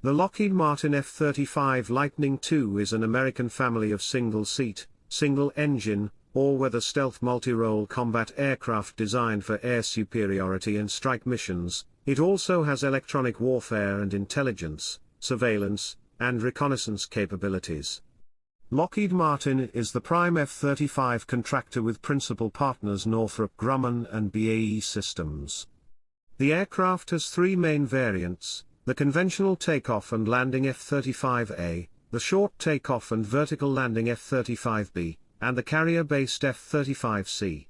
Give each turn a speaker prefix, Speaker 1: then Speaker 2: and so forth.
Speaker 1: The Lockheed Martin F-35 Lightning II is an American family of single-seat, single-engine, all-weather stealth multirole combat aircraft designed for air superiority and strike missions. It also has electronic warfare and intelligence, surveillance, and reconnaissance capabilities. Lockheed Martin is the prime F-35 contractor with principal partners Northrop Grumman and BAE Systems. The aircraft has three main variants: the conventional takeoff and landing F-35A, the short takeoff and vertical landing F-35B, and the carrier-based F-35C.